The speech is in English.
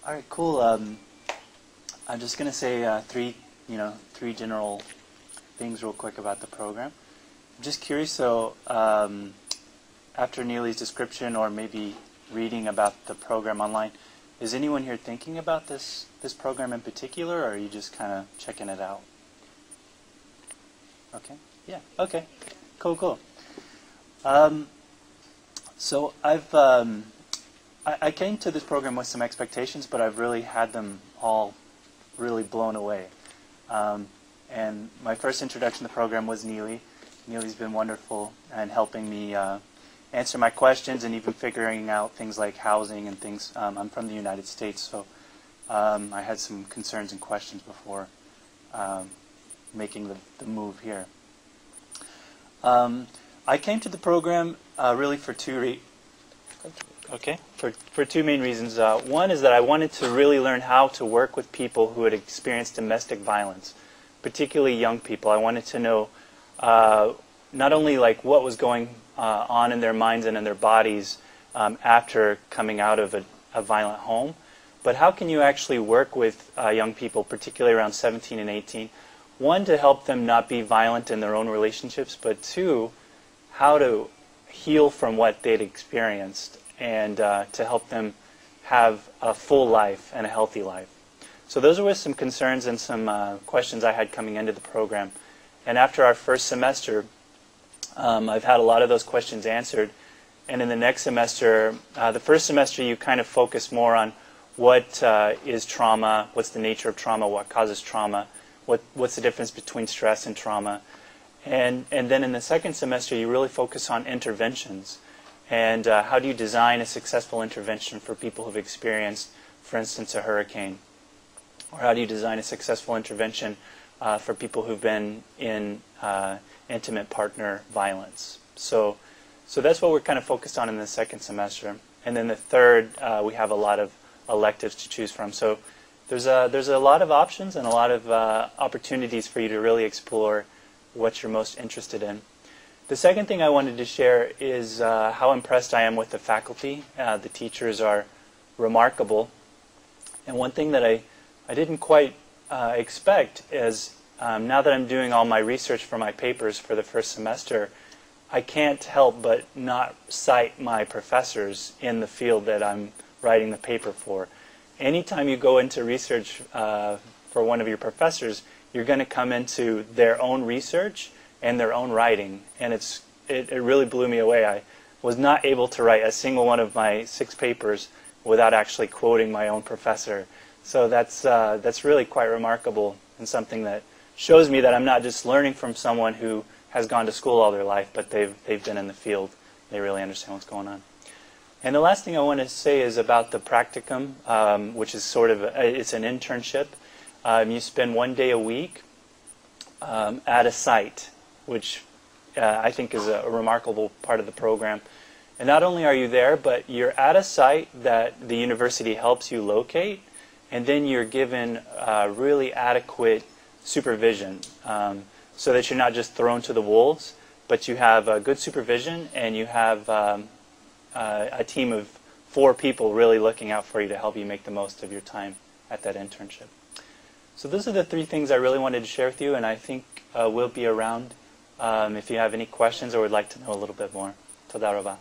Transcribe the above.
All right, cool. I'm just going to say three general things real quick about the program. I'm just curious, so after Neely's description or maybe reading about the program online, is anyone here thinking about this program in particular, or are you just kind of checking it out? Okay, yeah, okay, cool. So I came to this program with some expectations, but I've really had them all really blown away. And my first introduction to the program was Neely. Neely's been wonderful in helping me answer my questions and even figuring out things like housing and things. I'm from the United States, so I had some concerns and questions before making the move here. I came to the program really for two main reasons. One is that I wanted to really learn how to work with people who had experienced domestic violence, particularly young people. I wanted to know not only like what was going on in their minds and in their bodies after coming out of a violent home, but how can you actually work with young people, particularly around 17 and 18, one, to help them not be violent in their own relationships, but two, how to heal from what they'd experienced and to help them have a full life and a healthy life. So those were some concerns and some questions I had coming into the program. And after our first semester, I've had a lot of those questions answered. And in the next semester, the first semester you kind of focus more on what is trauma, what's the nature of trauma, what causes trauma, what's the difference between stress and trauma. And then in the second semester you really focus on interventions. And how do you design a successful intervention for people who've experienced, for instance, a hurricane? Or how do you design a successful intervention for people who've been in intimate partner violence? So that's what we're kind of focused on in the second semester. And then the third, we have a lot of electives to choose from. So there's a lot of options and a lot of opportunities for you to really explore what you're most interested in. The second thing I wanted to share is how impressed I am with the faculty. The teachers are remarkable. And one thing that I didn't quite expect is now that I'm doing all my research for my papers for the first semester, I can't help but not cite my professors in the field that I'm writing the paper for. Anytime you go into research for one of your professors, you're going to come into their own research and their own writing, and it really blew me away. I was not able to write a single one of my 6 papers without actually quoting my own professor. So that's really quite remarkable and something that shows me that I'm not just learning from someone who has gone to school all their life, but they've been in the field. They really understand what's going on. And the last thing I want to say is about the practicum, which is sort of it's an internship. You spend 1 day a week at a site, which I think is a remarkable part of the program. And not only are you there, but you're at a site that the university helps you locate, and then you're given really adequate supervision so that you're not just thrown to the wolves, but you have good supervision and you have a team of 4 people really looking out for you to help you make the most of your time at that internship. So those are the 3 things I really wanted to share with you, and I think we'll be around if you have any questions or would like to know a little bit more. Toda raba.